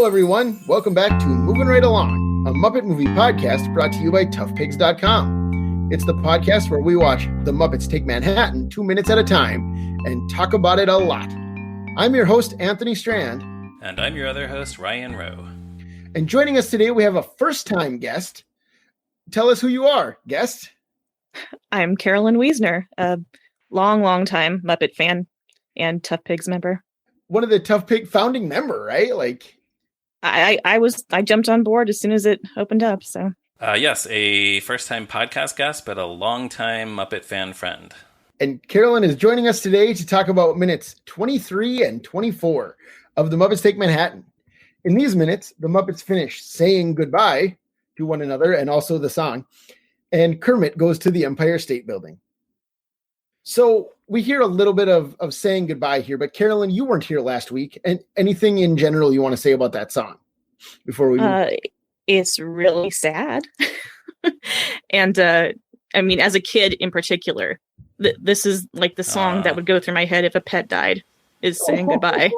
Hello, everyone. Welcome back to Moving Right Along, a Muppet movie podcast brought to you by toughpigs.com. It's the podcast where we watch The Muppets Take Manhattan 2 minutes at a time and talk about it a lot. I'm your host, Anthony Strand. And I'm your other host, Ryan Roe. And joining us today, we have a first-time guest. Tell us who you are, guest. I'm Carolyn Wiesner, a long time Muppet fan and Tough Pigs member. One of the Tough Pig founding member, right? I jumped on board as soon as it opened up. So yes, a first-time podcast guest, but a long-time Muppet fan friend. And Carolyn is joining us today to talk about minutes 23 and 24 of The Muppets Take Manhattan. In these minutes, the Muppets finish saying goodbye to one another and also the song, and Kermit goes to the Empire State Building. So we hear a little bit of saying goodbye here, but Carolyn, you weren't here last week. And anything in general you want to say about that song before we move? It's really sad. And I mean, as a kid in particular, this is like the song that would go through my head if a pet died, is saying goodbye.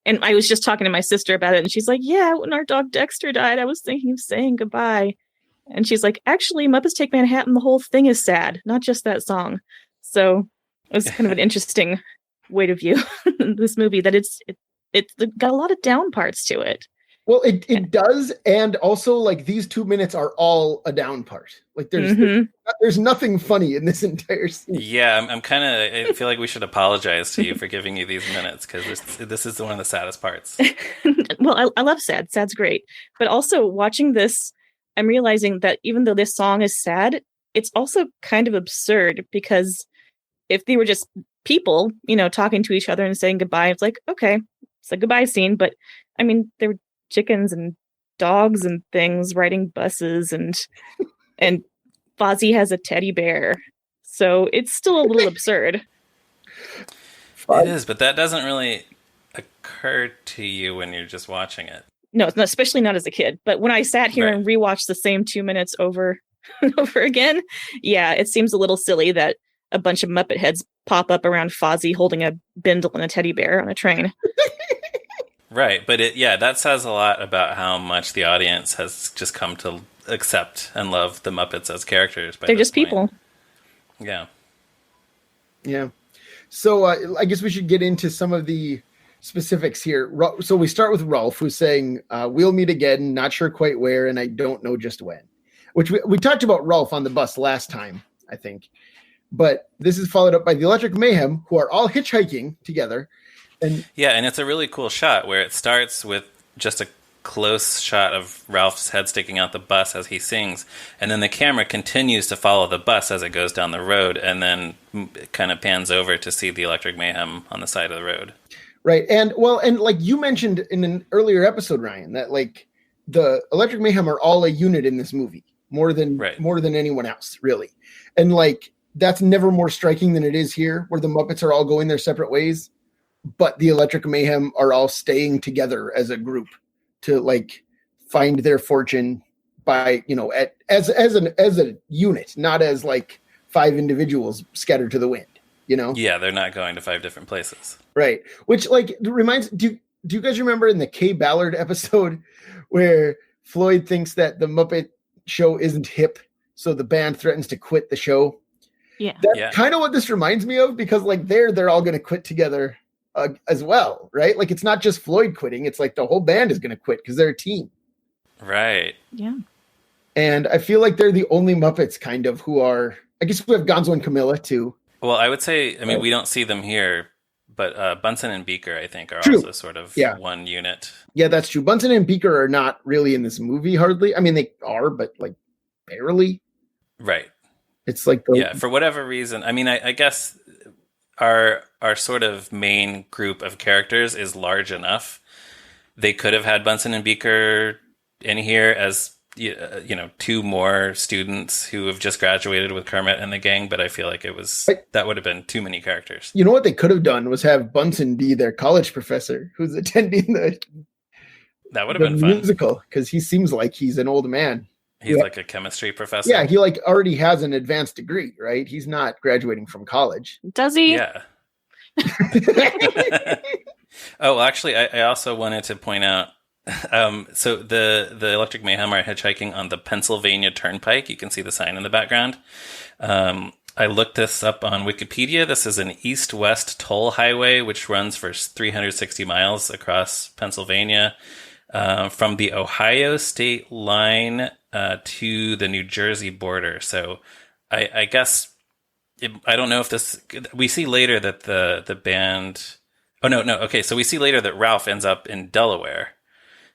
And I was just talking to my sister about it, and she's like, yeah, when our dog Dexter died, I was thinking of saying goodbye. And she's like, actually, Muppets Take Manhattan, the whole thing is sad, not just that song. So it's kind of an interesting way to view this movie, that it's got a lot of down parts to it. Well, it does, and also like these 2 minutes are all a down part. Like there's nothing funny in this entire scene. Yeah, I feel like we should apologize to you for giving you these minutes, because this is one of the saddest parts. Well, I love sad. Sad's great, but also watching this, I'm realizing that even though this song is sad, it's also kind of absurd, because if they were just people, talking to each other and saying goodbye, it's like, okay, it's a goodbye scene. But I mean, there were chickens and dogs and things riding buses, and Fozzie has a teddy bear. So it's still a little absurd. It is, but that doesn't really occur to you when you're just watching it. No, especially not as a kid. But when I sat here and rewatched the same 2 minutes over and over again, yeah, it seems a little silly that a bunch of Muppet heads pop up around Fozzie holding a bindle and a teddy bear on a train. Right, but that says a lot about how much the audience has just come to accept and love the Muppets as characters. They're just people. Yeah. Yeah. So I guess we should get into some of the specifics here. So we start with Rolf, who's saying, we'll meet again, not sure quite where, and I don't know just when. Which we talked about Rolf on the bus last time, I think. But this is followed up by the Electric Mayhem, who are all hitchhiking together. And it's a really cool shot where it starts with just a close shot of Ralph's head sticking out the bus as he sings, and then the camera continues to follow the bus as it goes down the road, and then it kind of pans over to see the Electric Mayhem on the side of the road. Right. And like you mentioned in an earlier episode, Ryan, that like the Electric Mayhem are all a unit in this movie, more than anyone else, really. And like that's never more striking than it is here, where the Muppets are all going their separate ways, but the Electric Mayhem are all staying together as a group to like find their fortune by, as a unit, not as like 5 individuals scattered to the wind, Yeah, they're not going to 5 different places. Right. Which like reminds, do you guys remember in the Kay Ballard episode where Floyd thinks that the Muppet show isn't hip, so the band threatens to quit the show? Yeah. That's kind of what this reminds me of, because like they're all going to quit together as well, right? Like it's not just Floyd quitting, it's like the whole band is going to quit because they're a team. Right. Yeah. And I feel like they're the only Muppets kind of who are, I guess we have Gonzo and Camilla too. Well, I would say, we don't see them here, but Bunsen and Beaker, I think, are also sort of one unit. Yeah, that's true. Bunsen and Beaker are not really in this movie hardly. I mean, they are, but like barely. Right. It's like for whatever reason. I mean, I guess our sort of main group of characters is large enough. They could have had Bunsen and Beaker in here as 2 more students who have just graduated with Kermit and the gang, but I feel like that would have been too many characters. You know what they could have done was have Bunsen be their college professor who's attending that would have been fun musical, because he seems like he's an old man. He's like a chemistry professor. Yeah, he like already has an advanced degree, right? He's not graduating from college. Does he? Yeah. Oh, well, actually, I also wanted to point out. So the Electric Mayhem are hitchhiking on the Pennsylvania Turnpike. You can see the sign in the background. I looked this up on Wikipedia. This is an east-west toll highway which runs for 360 miles across Pennsylvania, from the Ohio state line to the New Jersey border. So I guess I don't know if this. We see later that the band. Oh no. Okay, so we see later that Ralph ends up in Delaware.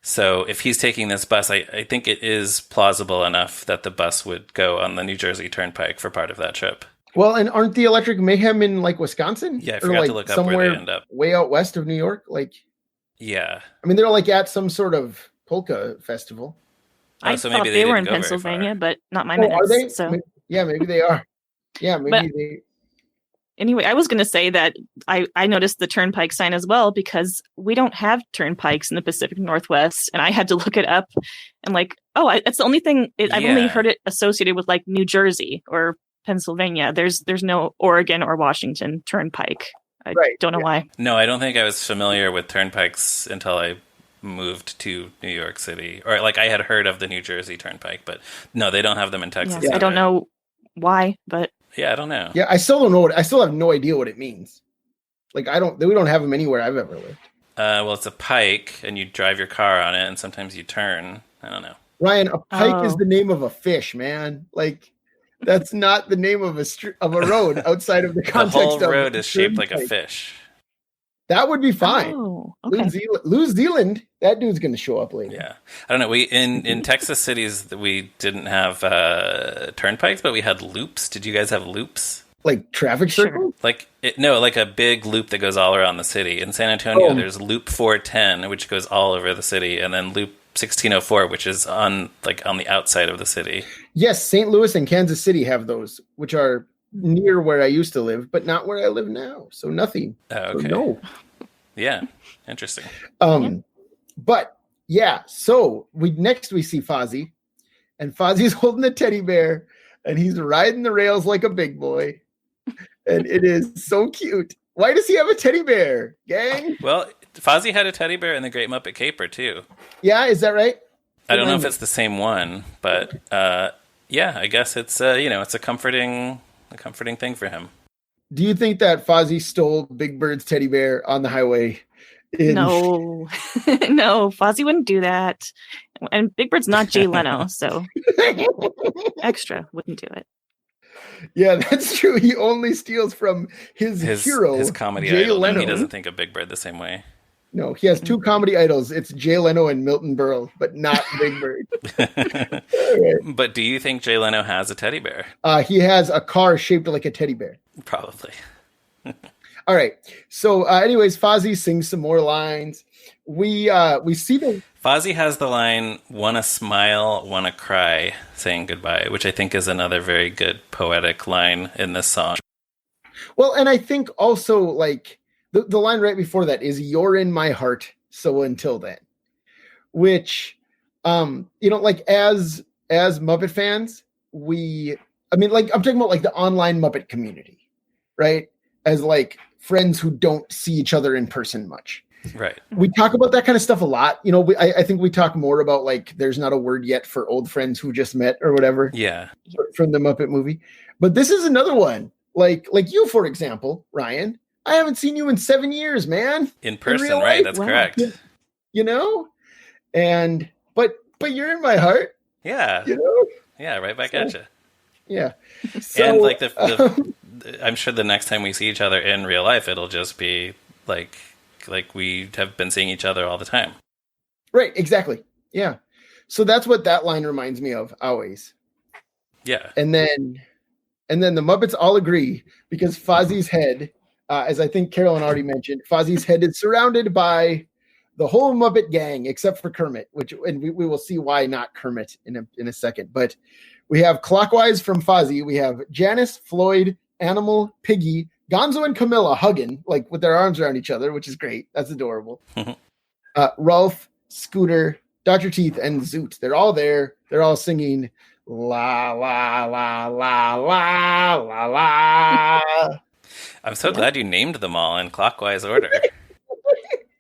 So if he's taking this bus, I think it is plausible enough that the bus would go on the New Jersey Turnpike for part of that trip. Well, and aren't the Electric Mayhem in like Wisconsin? Yeah, I forgot to look up where they end up. Way out west of New York, like. Yeah. I mean, they're like at some sort of polka festival. I thought they were in Pennsylvania, but not my minutes. Are they? So. Maybe they are. Yeah, maybe they. Anyway, I was going to say that I noticed the turnpike sign as well because we don't have turnpikes in the Pacific Northwest, and I had to look it up. And like, it's the only thing I've only heard it associated with like New Jersey or Pennsylvania. There's no Oregon or Washington turnpike. I don't know why. No, I don't think I was familiar with turnpikes until I moved to New York City, or like I had heard of the New Jersey Turnpike, but no, they don't have them in Texas. I don't know why, but. Yeah, I don't know. Yeah, I still don't know I still have no idea what it means. Like we don't have them anywhere I've ever lived. Well, it's a pike, and you drive your car on it, and sometimes you turn. I don't know. Ryan, a pike is the name of a fish, man. Like, that's not the name of a road outside of the context of the whole road is shaped like a fish. That would be fine. Oh, okay. New Zealand, that dude's going to show up later. Yeah. I don't know. We in Texas cities, we didn't have turnpikes, but we had loops. Did you guys have loops? Like traffic circles? Like a big loop that goes all around the city. In San Antonio, there's Loop 410, which goes all over the city, and then Loop 1604, which is on the outside of the city. Yes, St. Louis and Kansas City have those, which are near where I used to live, but not where I live now. So nothing. Oh, okay. So no. Yeah. Interesting. But yeah, so we see Fozzie, and Fozzie's holding the teddy bear, and he's riding the rails like a big boy, and it is so cute. Why does he have a teddy bear, gang? Well, Fozzie had a teddy bear in the Great Muppet Caper too. Yeah, is that right? I don't know if it's the same one, but yeah, I guess it's it's a comforting thing for him. Do you think that Fozzie stole Big Bird's teddy bear on the highway? No, no, Fozzie wouldn't do that. And Big Bird's not Jay Leno, so extra wouldn't do it. Yeah, that's true. He only steals from his hero, his comedy Jay idol. Leno. He doesn't think of Big Bird the same way. No, he has two comedy idols. It's Jay Leno and Milton Berle, but not Big Bird. Right. But do you think Jay Leno has a teddy bear? He has a car shaped like a teddy bear. Probably. All right. So, anyways, Fozzie sings some more lines. We see the Fozzie has the line "Wanna smile, wanna cry," saying goodbye, which I think is another very good poetic line in this song. Well, and I think also like the line right before that is "You're in my heart, so until then," which like as Muppet fans, I'm talking about like the online Muppet community, right? As like friends who don't see each other in person much. Right. We talk about that kind of stuff a lot. I think we talk more about like there's not a word yet for old friends who just met or whatever. Yeah. From the Muppet movie. But this is another one. Like you, for example, Ryan, I haven't seen you in 7 years, man. In person, right? That's correct. And but you're in my heart. Yeah. Yeah, right back at you. Yeah. So, and like I'm sure the next time we see each other in real life, it'll just be like we have been seeing each other all the time. Right, exactly. Yeah. So that's what that line reminds me of always. Yeah. And then the Muppets all agree because Fozzie's head, as I think Carolyn already mentioned, Fozzie's head is surrounded by the whole Muppet gang except for Kermit, and we will see why not Kermit in a second. But we have clockwise from Fozzie, we have Janice, Floyd, Animal, Piggy, Gonzo, and Camilla hugging, like with their arms around each other, which is great. That's adorable. Ralph, Scooter, Dr. Teeth, and Zoot. They're all there. They're all singing la la la la la la la. I'm so glad you named them all in clockwise order.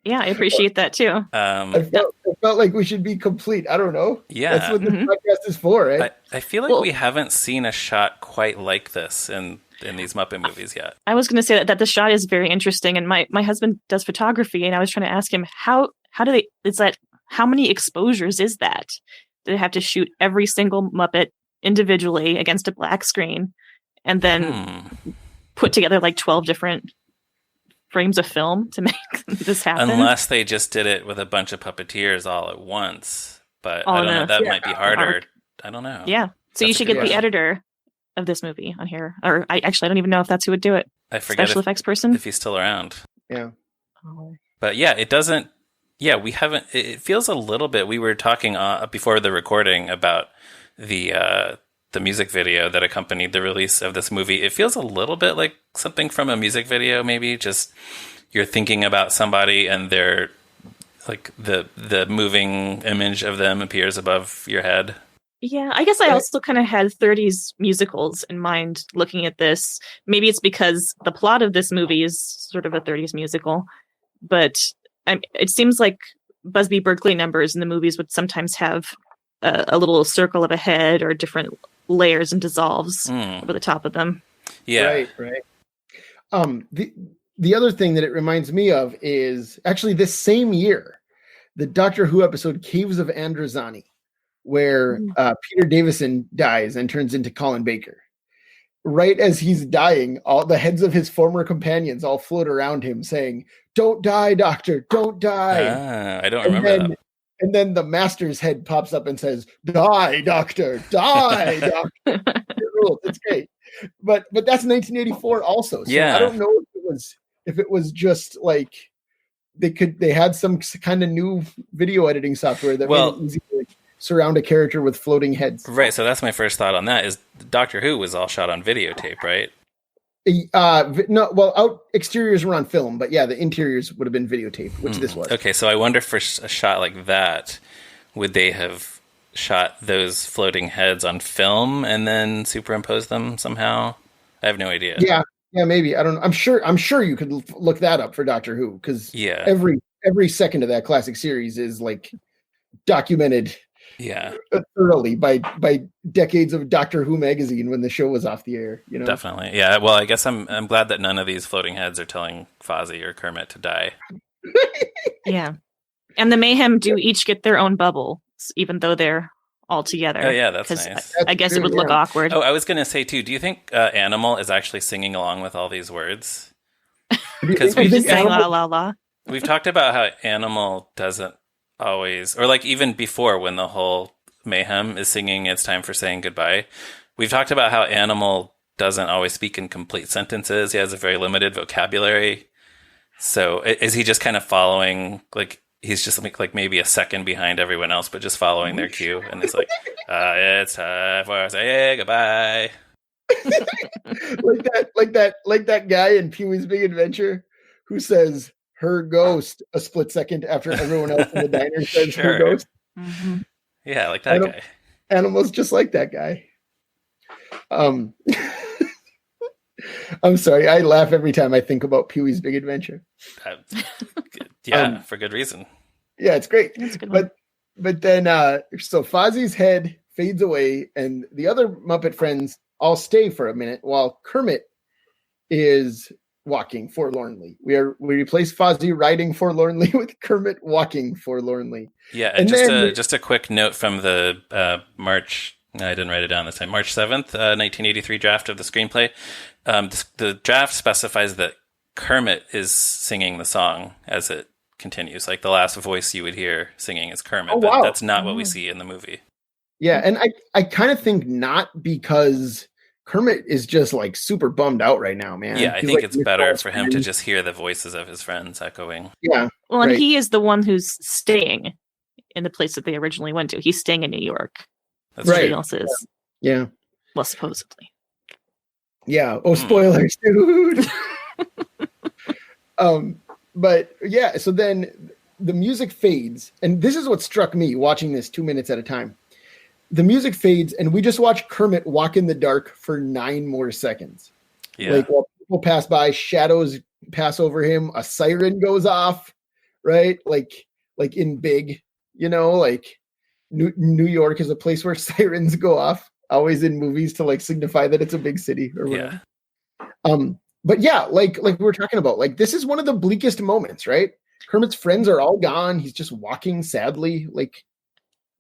Yeah, I appreciate that too. I felt like we should be complete. I don't know. Yeah. That's what the podcast is for, right? I feel like we haven't seen a shot quite like this in these Muppet movies yet. I was going to say that the shot is very interesting, and my husband does photography, and I was trying to ask him how many exposures is that? Do they have to shoot every single Muppet individually against a black screen and then put together like 12 different frames of film to make this happen? Unless they just did it with a bunch of puppeteers all at once. But I don't know. That might be harder. I don't know. Yeah. So you should get the editor of this movie on here. Or I don't even know if that's who would do it. I forget special effects person. If he's still around. Yeah. But yeah, it doesn't. Yeah, we haven't. It feels a little bit. We were talking before the recording about the music video that accompanied the release of this movie. It feels a little bit like something from a music video, maybe. Just you're thinking about somebody and they're like the moving image of them appears above your head. Yeah, I guess I also kind of had 30s musicals in mind looking at this. Maybe it's because the plot of this movie is sort of a 30s musical, but it seems like Busby Berkeley numbers in the movies would sometimes have a little circle of a head or different layers and dissolves over the top of them. Yeah. Right. The other thing that it reminds me of is actually this same year, the Doctor Who episode Caves of Androzani, where Peter Davison dies and turns into Colin Baker. Right as he's dying, all the heads of his former companions all float around him saying, "Don't die, Doctor, don't die." I don't remember that. And then the Master's head pops up and says, "Die, Doctor, die, Doctor." It's great. But that's 1984 also. So I don't know if it was just like they had some kind of new video editing software that made it easy to surround a character with floating heads. Right, so that's my first thought on that is Doctor Who was all shot on videotape, right? No, exteriors were on film, but yeah, the interiors would have been videotape, which this was. Okay, so I wonder for a shot like that, would they have shot those floating heads on film and then superimposed them somehow? I have no idea. Yeah, maybe. I don't know. I'm sure you could look that up for Doctor Who because every second of that classic series is like documented. Yeah, thoroughly by decades of Doctor Who magazine when the show was off the air. You know, definitely. Yeah. Well, I guess I'm glad that none of these floating heads are telling Fozzie or Kermit to die. Yeah, and the Mayhem do each get their own bubble, even though they're all together. Oh yeah, that's nice. I guess it would look awkward. Oh, I was gonna say too. Do you think Animal is actually singing along with all these words? Because we just saying la la la. We've talked about how Animal doesn't always, or like even before when the whole Mayhem is singing It's Time for Saying Goodbye, we've talked about how Animal doesn't always speak in complete sentences. He has a very limited vocabulary. So is he just kind of following, like he's just like maybe a second behind everyone else, but just following their cue, and it's like it's time for saying goodbye. like that guy in Pee-wee's Big Adventure who says "her ghost" a split second after everyone else in the diner says "her ghost." Mm-hmm. Yeah, like that guy. Animals just like that guy. I'm sorry, I laugh every time I think about Pee-wee's Big Adventure. For good reason. Yeah, it's great. That's a good one. But then so Fozzie's head fades away, and the other Muppet friends all stay for a minute while Kermit is walking forlornly. We replace Fozzie riding forlornly with Kermit walking forlornly. Yeah, and just a quick note from the March. I didn't write it down this time. March 7th, 1983 draft of the screenplay. The draft specifies that Kermit is singing the song as it continues. Like the last voice you would hear singing is Kermit, but that's not what we see in the movie. Yeah, and I kind of think not, because Kermit is just like super bummed out right now, man. Yeah, I think it's better for him to just hear the voices of his friends echoing. Yeah. Well, and he is the one who's staying in the place that they originally went to. He's staying in New York. That's right. Else is. Yeah. Well, supposedly. Yeah. Oh, spoilers, dude. But yeah, so then the music fades, and this is what struck me watching this 2 minutes at a time. The music fades, and we just watch Kermit walk in the dark for 9 more seconds. Yeah. Like while people pass by, shadows pass over him, a siren goes off, right? Like in Big, like New York is a place where sirens go off, always in movies to like signify that it's a big city or whatever. But yeah, like we were talking about, like this is one of the bleakest moments, right? Kermit's friends are all gone. He's just walking sadly, like.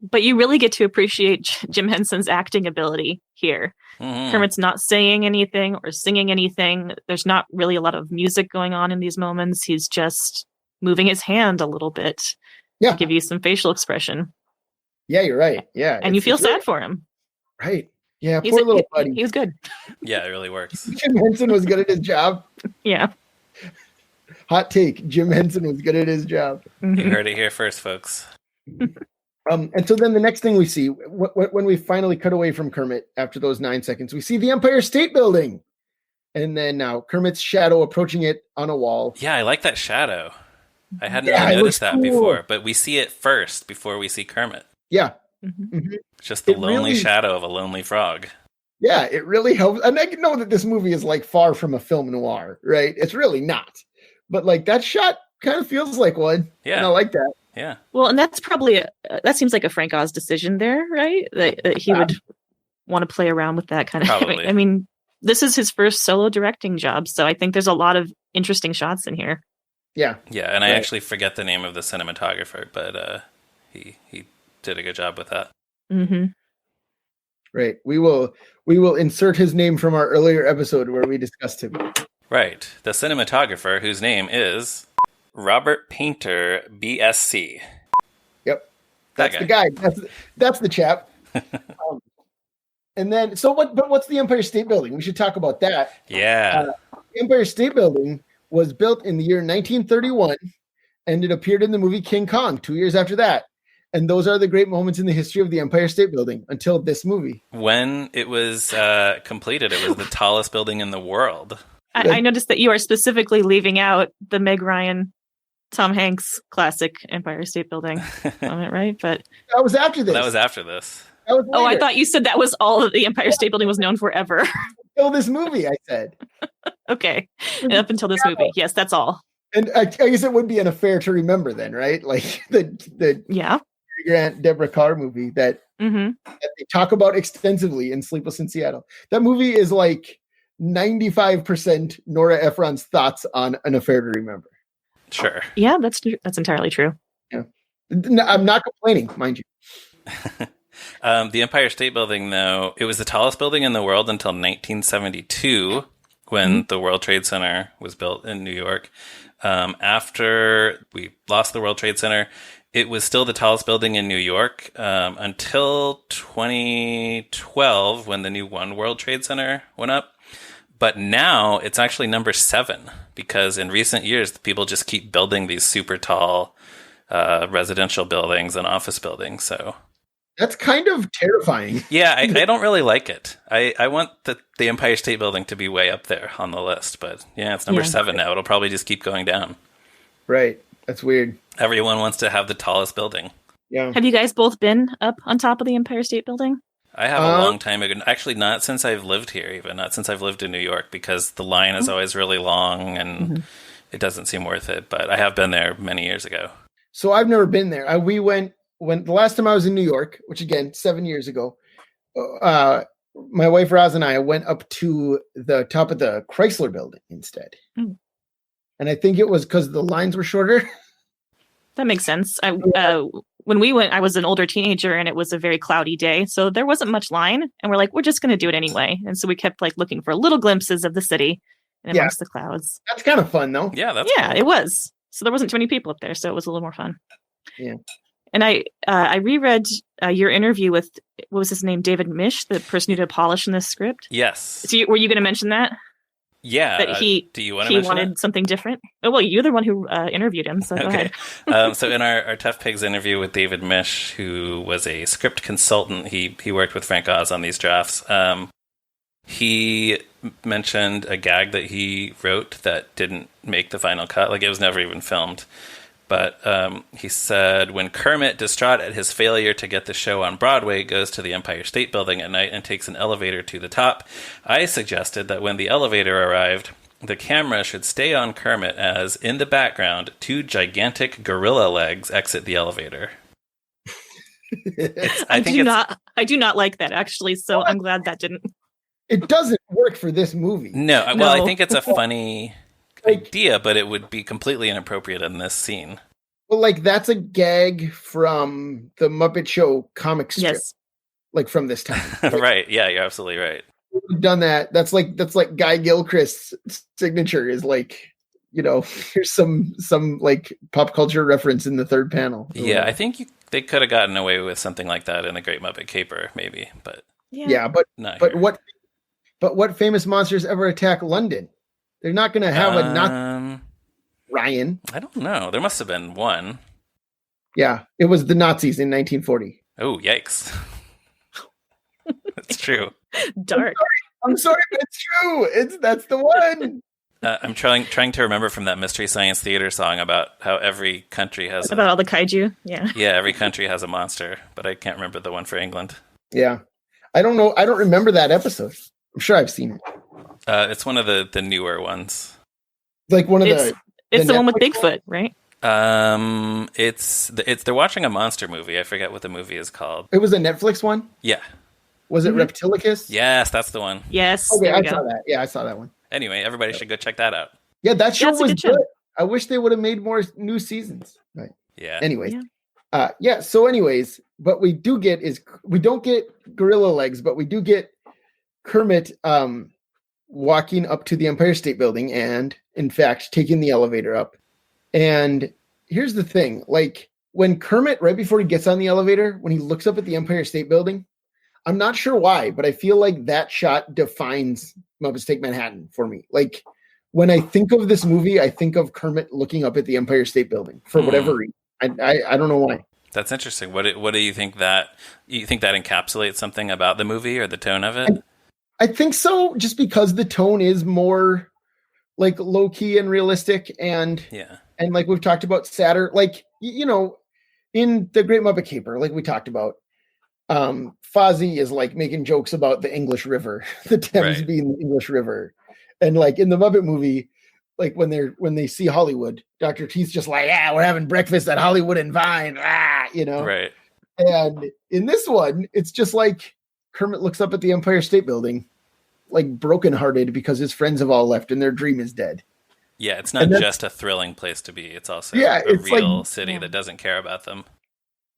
But you really get to appreciate Jim Henson's acting ability here. Mm-hmm. Kermit's not saying anything or singing anything. There's not really a lot of music going on in these moments. He's just moving his hand a little bit to give you some facial expression. Yeah, you're right. Yeah. And you feel sad for him. Right. Yeah, poor little buddy. He was good. Yeah, it really works. Jim Henson was good at his job. Yeah. Hot take. Jim Henson was good at his job. Mm-hmm. You heard it here first, folks. And so then the next thing we see, when we finally cut away from Kermit after those 9 seconds, we see the Empire State Building. And then now Kermit's shadow approaching it on a wall. Yeah, I like that shadow. I hadn't really noticed that before, but we see it first before we see Kermit. Yeah. Mm-hmm. Just the lonely shadow of a lonely frog. Yeah, it really helps. And I know that this movie is like far from a film noir, right? It's really not. But like that shot kind of feels like one. Yeah. And I like that. Yeah. Well, and that's probably that seems like a Frank Oz decision there, right? That he would want to play around with that kind of. Probably. I mean, this is his first solo directing job, so I think there's a lot of interesting shots in here. Yeah. Yeah, and I actually forget the name of the cinematographer, but he did a good job with that. Mm-hmm. Right. We will insert his name from our earlier episode where we discussed him. Right. The cinematographer, whose name is Robert Painter, BSc. Yep. That's the guy. That's the chap. And then, but what's the Empire State Building? We should talk about that. Yeah. The Empire State Building was built in the year 1931, and it appeared in the movie King Kong 2 years after that. And those are the great moments in the history of the Empire State Building until this movie. When it was completed, it was the tallest building in the world. I noticed that you are specifically leaving out the Meg Ryan, Tom Hanks classic Empire State Building. Right? But that was after this. That was after this. I thought you said that was all that the Empire State Building was known for ever. Until this movie, I said. Okay. And up until this movie. Yes, that's all. And I guess it would be unfair to remember then, right? Like the Grant Deborah Carr movie that they talk about extensively in Sleepless in Seattle. That movie is like 95% Nora Ephron's thoughts on An Affair to Remember. Sure. Yeah, that's entirely true. Yeah. No, I'm not complaining, mind you. The Empire State Building, though, it was the tallest building in the world until 1972 when the World Trade Center was built in New York. After we lost the World Trade Center, it was still the tallest building in New York until 2012 when the new One World Trade Center went up. But now it's actually number 7 because in recent years, people just keep building these super tall residential buildings and office buildings. So that's kind of terrifying. Yeah, I don't really like it. I want the Empire State Building to be way up there on the list. But yeah, it's number 7 now. It'll probably just keep going down. Right. That's weird. Everyone wants to have the tallest building. Yeah. Have you guys both been up on top of the Empire State Building? I have a long time ago. Actually, not since I've lived here, even. Not since I've lived in New York, because the line is always really long and it doesn't seem worth it. But I have been there many years ago. So I've never been there. We went when the last time I was in New York, which again, 7 years ago, my wife Roz and I went up to the top of the Chrysler Building instead. Mm. And I think it was because the lines were shorter. That makes sense. When we went, I was an older teenager and it was a very cloudy day. So there wasn't much line. And we're like, we're just going to do it anyway. And so we kept like looking for little glimpses of the city and amongst the clouds. That's kind of fun though. Yeah, cool. It was. So there wasn't too many people up there. So it was a little more fun. Yeah. And I reread your interview with, what was his name? David Mish, the person who did polish in this script. Yes. So were you going to mention that? Yeah. That do you want to mention wanted that? Something different? Oh, well, you're the one who interviewed him. So go ahead. So in our Tough Pigs interview with David Mish, who was a script consultant, he worked with Frank Oz on these drafts. He mentioned a gag that he wrote that didn't make the final cut. Like it was never even filmed. But he said, when Kermit, distraught at his failure to get the show on Broadway, goes to the Empire State Building at night and takes an elevator to the top, I suggested that when the elevator arrived, The camera should stay on Kermit as, in the background, 2 gigantic gorilla legs exit the elevator. I do not like that, actually, so I'm glad that didn't. It doesn't work for this movie. No, well, I think it's a funny idea, but it would be completely inappropriate in this scene. Well, like, that's a gag from the Muppet Show comic strip. Yes. Like, from this time. Like, right, yeah, you're absolutely right. We've done that. That's like Guy Gilchrist's signature is like, you know, here's some like pop culture reference in the third panel. Yeah, I think they could have gotten away with something like that in The Great Muppet Caper, maybe, but but what famous monsters ever attack London? They're not going to have a Nazi. Ryan, I don't know. There must have been one. Yeah, it was the Nazis in 1940. Oh, yikes! That's true. Dark. I'm sorry, but it's true. That's the one. I'm trying to remember from that Mystery Science Theater song about how every country has about all the kaiju. Yeah. Yeah, every country has a monster, but I can't remember the one for England. Yeah, I don't know. I don't remember that episode. I'm sure I've seen it. It's one of the newer ones. Like one of the. It's the one with Bigfoot, right? It's they're watching a monster movie. I forget what the movie is called. It was a Netflix one? Yeah. Was it Reptilicus? Yes, that's the one. Yes. Okay, I saw that. Yeah, I saw that one. Anyway, everybody should go check that out. Yeah, that show was good. I wish they would have made more new seasons. Right. Yeah. Anyways. Yeah. So anyways, what we do get is we don't get gorilla legs, but we do get Kermit walking up to the Empire State Building and, in fact, taking the elevator up. And here's the thing. Like, when Kermit, right before he gets on the elevator, when he looks up at the Empire State Building, I'm not sure why, but I feel like that shot defines Muppets Take Manhattan for me. Like, when I think of this movie, I think of Kermit looking up at the Empire State Building for whatever reason. I don't know why. That's interesting. What do you think that encapsulates something about the movie or the tone of it? I think so, just because the tone is more like low key and realistic, and like we've talked about sadder, like, you know, in The Great Muppet Caper, like we talked about, Fozzie is like making jokes about the English River, the Thames being the English River, and like in the Muppet movie, like when they see Hollywood, Dr. Teeth's just like, yeah, we're having breakfast at Hollywood and Vine, you know, right. And in this one, it's just like Kermit looks up at the Empire State Building, like brokenhearted because his friends have all left and their dream is dead. Yeah, it's not just a thrilling place to be. It's also a real city that doesn't care about them.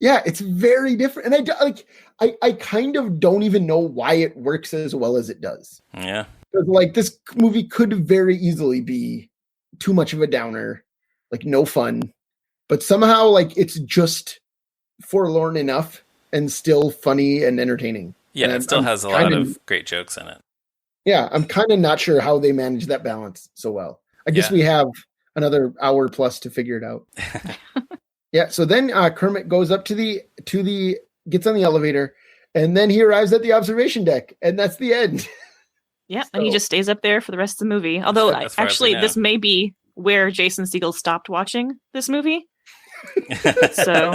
Yeah, it's very different. And I kind of don't even know why it works as well as it does. Yeah. Because like this movie could very easily be too much of a downer, like no fun, but somehow like it's just forlorn enough and still funny and entertaining. Yeah, and it still has a lot of great jokes in it. Yeah, I'm kind of not sure how they manage that balance so well. I guess we have another hour plus to figure it out. Yeah, so then Kermit goes up gets on the elevator, and then he arrives at the observation deck, and that's the end. Yeah, and he just stays up there for the rest of the movie. Although, actually, this may be where Jason Segel stopped watching this movie. So,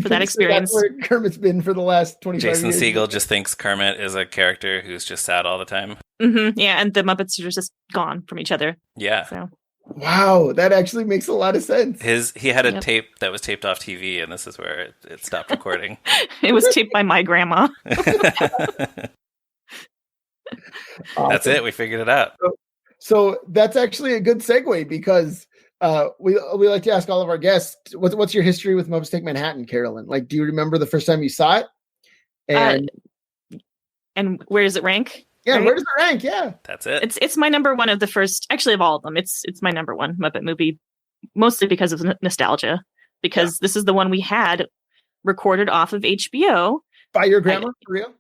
for that experience. That's where Kermit's been for the last 25 years. Jason Segel just thinks Kermit is a character who's just sad all the time. Mm-hmm, yeah, and the Muppets are just gone from each other. Yeah. So. Wow, that actually makes a lot of sense. He had a tape that was taped off TV, and this is where it stopped recording. It was taped by my grandma. That's it. We figured it out. So that's actually a good segue because we like to ask all of our guests, what's your history with Muppets Take Manhattan, Carolyn? Like, do you remember the first time you saw it? And where does it rank? Yeah, right? Where does it rank? Yeah, that's it. It's my number one of the first, actually of all of them. It's my number one Muppet movie, mostly because of nostalgia. Because this is the one we had recorded off of HBO by your grandma, for real?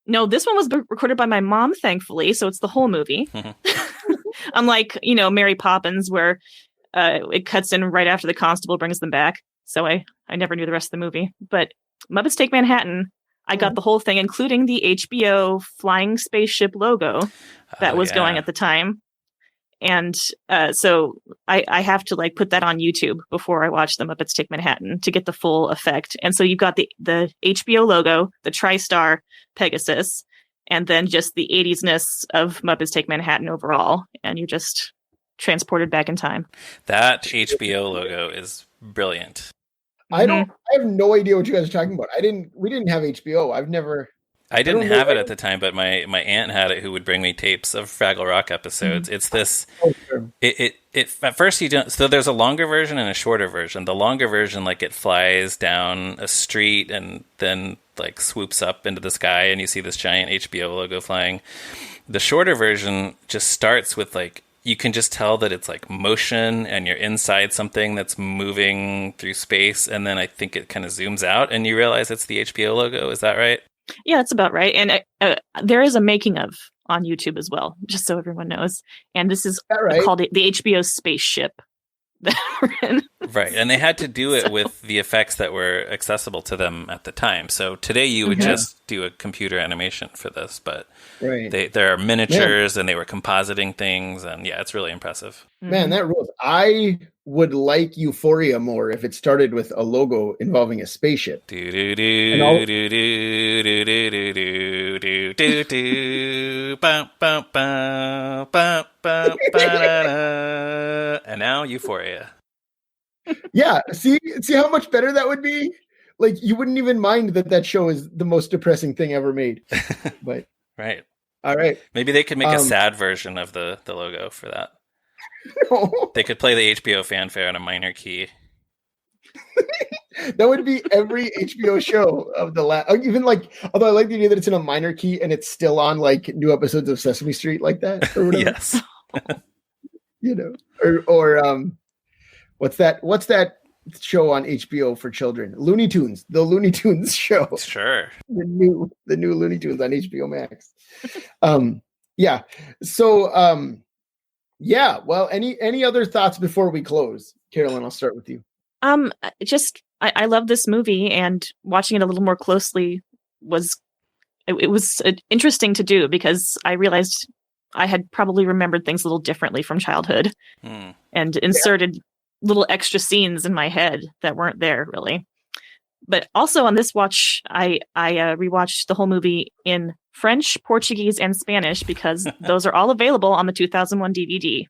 No, this one was recorded by my mom, thankfully. So it's the whole movie. Unlike, Mary Poppins, where it cuts in right after the constable brings them back. So I never knew the rest of the movie. But Muppets Take Manhattan, I got the whole thing, including the HBO flying spaceship logo that was going at the time. And so I have to put that on YouTube before I watch the Muppets Take Manhattan to get the full effect. And so you've got the HBO logo, the TriStar Pegasus, and then just the 80s-ness of Muppets Take Manhattan overall, and you're just transported back in time. That HBO logo is brilliant. I have no idea what you guys are talking about. We didn't have HBO. I didn't have it at the time, but my aunt had it, who would bring me tapes of Fraggle Rock episodes. It's this. Oh, sure. It at first you don't. So there's a longer version and a shorter version. The longer version, like, it flies down a street and then like swoops up into the sky, and you see this giant HBO logo flying. The shorter version just starts with, like, you can just tell that it's like motion and you're inside something that's moving through space, and then I think it kind of zooms out and you realize it's the HBO logo. Is that right? Yeah, that's about right. And there is a making of on YouTube as well, just so everyone knows. And this is called the HBO Spaceship. Right, and they had to do it with the effects that were accessible to them at the time. So today you would just do a computer animation for this, but there are miniatures and they were compositing things, and yeah, it's really impressive. Man, that rules. I would like Euphoria more if it started with a logo involving a spaceship. And now Euphoria. Yeah, see how much better that would be? Like, you wouldn't even mind that show is the most depressing thing ever made. But right. All right. Maybe they could make a sad version of the logo for that. No. They could play the HBO fanfare on a minor key. That would be every HBO show of the last. Even like, although I like the idea that it's in a minor key and it's still on like new episodes of Sesame Street like that. Or whatever. Yes. You know, or what's that show on HBO for children? Looney Tunes, the Looney Tunes show. Sure. The new Looney Tunes on HBO Max. Yeah. So, yeah. Well, any other thoughts before we close? Carolyn, I'll start with you. I love this movie, and watching it a little more closely was interesting to do, because I realized I had probably remembered things a little differently from childhood and inserted little extra scenes in my head that weren't there really. But also on this watch, I rewatched the whole movie in French, Portuguese, and Spanish, because those are all available on the 2001 DVD.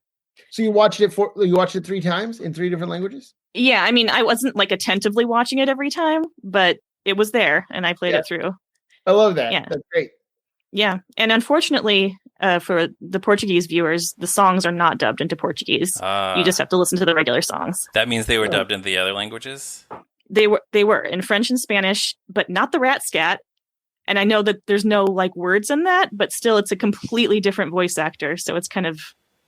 So you watched it 3 times in 3 different languages? Yeah, I mean, I wasn't like attentively watching it every time, but it was there and I played it through. I love that. Yeah. That's great. Yeah. And unfortunately, for the Portuguese viewers, the songs are not dubbed into Portuguese. You just have to listen to the regular songs. That means they were dubbed into the other languages? They were in French and Spanish, but not the rat scat. And I know that there's no like words in that, but still it's a completely different voice actor. So it's kind of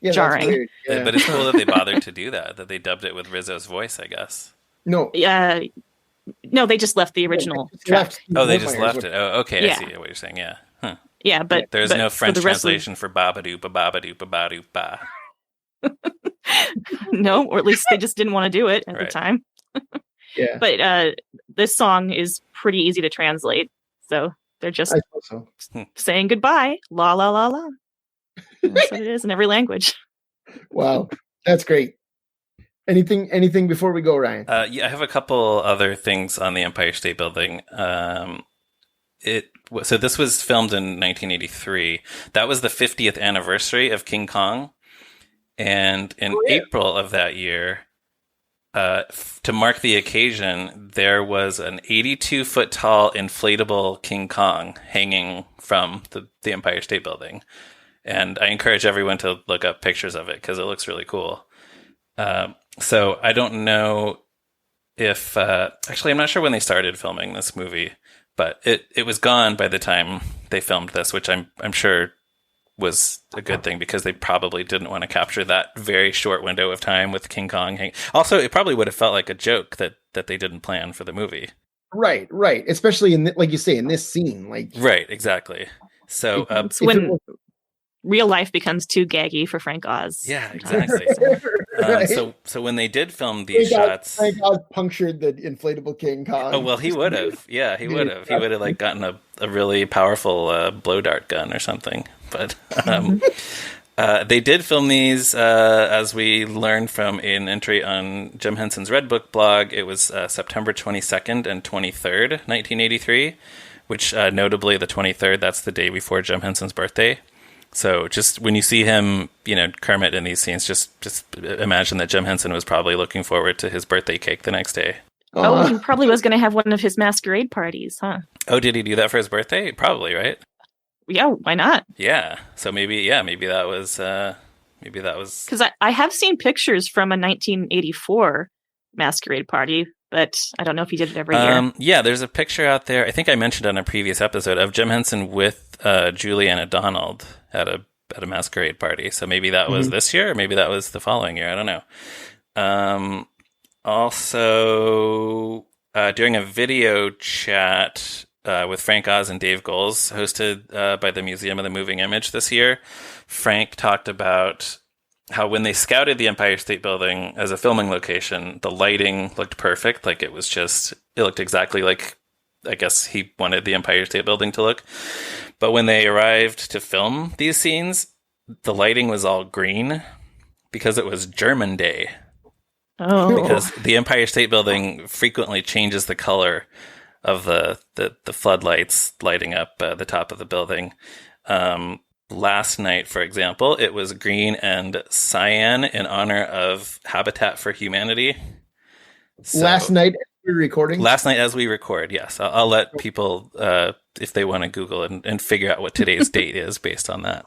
jarring. Yeah. But it's cool that they bothered to do that they dubbed it with Rizzo's voice, I guess. No. No, they just left the original track. They just left it. Oh, okay. I see what you're saying. Yeah. Huh. Yeah, but there's no French translation for babadoo, babadoo, babadoo, ba. No, or at least they just didn't want to do it at the time. Yeah. But this song is pretty easy to translate. So they're just saying goodbye. La, la, la, la. That's what it is in every language. Wow. That's great. Anything before we go, Ryan? Yeah, I have a couple other things on the Empire State Building. So this was filmed in 1983. That was the 50th anniversary of King Kong. And in April of that year, to mark the occasion, there was an 82-foot tall inflatable King Kong hanging from the Empire State Building. And I encourage everyone to look up pictures of it because it looks really cool. So I don't know if... actually, I'm not sure when they started filming this movie, but it was gone by the time they filmed this, which I'm sure was a good thing because they probably didn't want to capture that very short window of time with King Kong. Also, it probably would have felt like a joke that they didn't plan for the movie. Right. Especially in, like you say, in this scene. Right, exactly. So it's when real life becomes too gaggy for Frank Oz. Yeah, exactly. So when they did film these shots, Frank Oz punctured the inflatable King Kong. Oh well, he would have. Yeah, he would have. He would have like gotten a really powerful blow dart gun or something. But they did film these, as we learned from an entry on Jim Henson's Red Book blog. It was September 22nd and 23rd, 1983, which notably the 23rd, that's the day before Jim Henson's birthday. So just when you see him, Kermit in these scenes, just imagine that Jim Henson was probably looking forward to his birthday cake the next day. Oh, he probably was going to have one of his masquerade parties, huh? Oh, did he do that for his birthday? Probably, right? Yeah, why not? Yeah. So maybe that was because I have seen pictures from a 1984 masquerade party, but I don't know if he did it every year. Yeah, there's a picture out there. I think I mentioned on a previous episode of Jim Henson with Juliana Donald at a masquerade party. So maybe that was this year, or maybe that was the following year. I don't know. Also, during a video chat with Frank Oz and Dave Goelz, hosted by the Museum of the Moving Image this year, Frank talked about how when they scouted the Empire State Building as a filming location, the lighting looked perfect. Like it looked exactly like, I guess he wanted the Empire State Building to look. But when they arrived to film these scenes, the lighting was all green because it was German Day. Oh. Because the Empire State Building frequently changes the color of the floodlights lighting up the top of the building. Last night, for example, it was green and cyan in honor of Habitat for Humanity. So, last night as we record, yes. I'll let people, if they want to Google and figure out what today's date is based on that.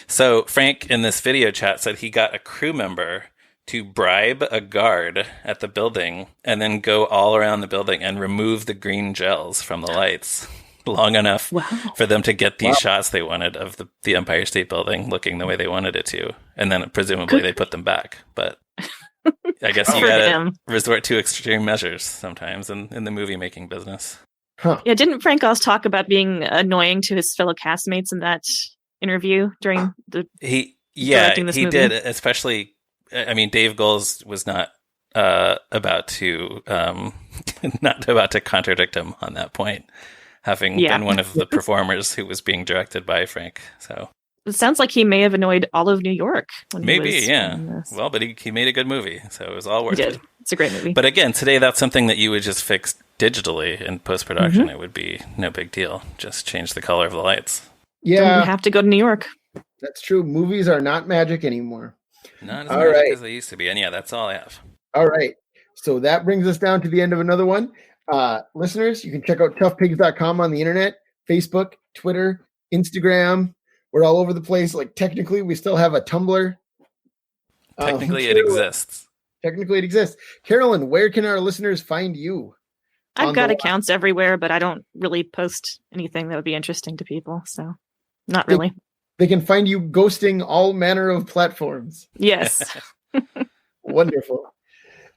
So Frank, in this video chat, said he got a crew member to bribe a guard at the building and then go all around the building and remove the green gels from the lights long enough for them to get these shots they wanted of the Empire State Building looking the way they wanted it to. And then presumably they put them back. But I guess you gotta resort to extreme measures sometimes in the movie making business. Huh. Yeah, didn't Frank Oz talk about being annoying to his fellow castmates in that interview during the directing this movie? Did, especially. I mean, Dave Goelz was not about to contradict him on that point, having been one of the performers who was being directed by Frank. So it sounds like he may have annoyed all of New York. Well, but he made a good movie, so it was all worth it. It's a great movie. But again, today that's something that you would just fix digitally in post-production. It would be no big deal. Just change the color of the lights. Yeah, you have to go to New York. That's true. Movies are not magic anymore. Not as magic as they used to be. And yeah, that's all I have. All right. So that brings us down to the end of another one. Listeners, you can check out toughpigs.com on the internet, Facebook, Twitter, Instagram. We're all over the place. Like technically, we still have a Tumblr. Technically, it exists. Technically, it exists. Carolyn, where can our listeners find you? I've got accounts everywhere, but I don't really post anything that would be interesting to people. So not really. They can find you ghosting all manner of platforms. Yes. Wonderful.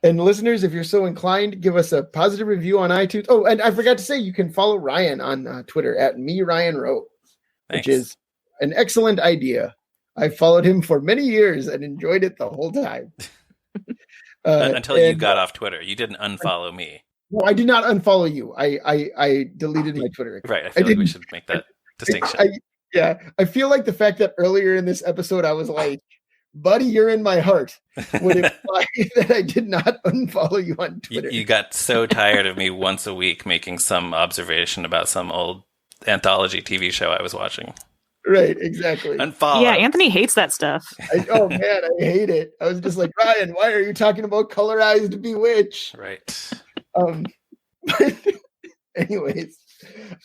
And listeners, if you're so inclined, give us a positive review on iTunes. Oh, and I forgot to say, you can follow Ryan on Twitter at Ryan Roe, which is an excellent idea. I followed him for many years and enjoyed it the whole time. Until you got off Twitter. You didn't unfollow me. No, I did not unfollow you. I deleted my Twitter account. Right. I feel like we should make that distinction. I feel like the fact that earlier in this episode I was like, buddy, you're in my heart, would imply that I did not unfollow you on Twitter. You got so tired of me once a week making some observation about some old anthology TV show I was watching. Right, exactly. Unfollow. Yeah, Anthony hates that stuff. Oh man, I hate it. I was just like, Ryan, why are you talking about colorized Bewitch? Right. Anyways.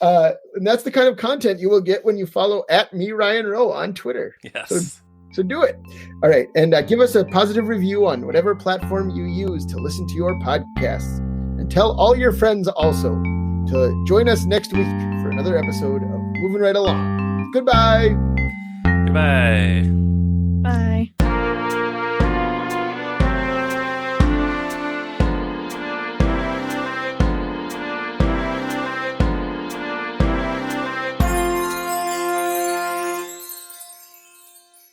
And that's the kind of content you will get when you follow at Ryan Roe on Twitter. Yes. So do it. All right. And give us a positive review on whatever platform you use to listen to your podcasts. And tell all your friends also to join us next week for another episode of Moving Right Along. Goodbye. Goodbye.